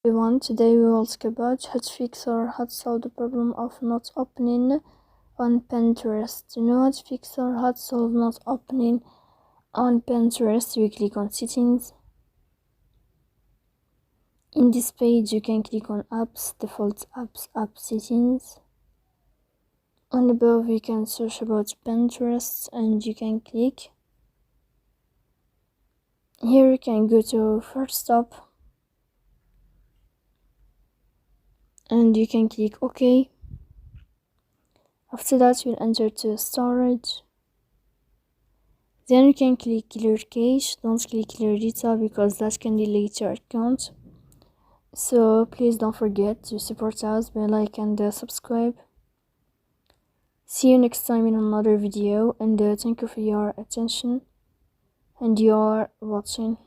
Everyone, today we will talk about how to fix or how to solve the problem of not opening on Pinterest. To know how to fix or how to solve not opening on Pinterest, we click on settings. In this page you can click on apps, default apps, app settings. On above you can search about Pinterest and you can click. Here you can go to first stop and you can click OK. After that you'll enter to storage. Then you can click clear cache. Don't click clear data because that can delete your account. So please don't forget to support us by like and subscribe. See you next time in another video, and thank you for your attention and your watching.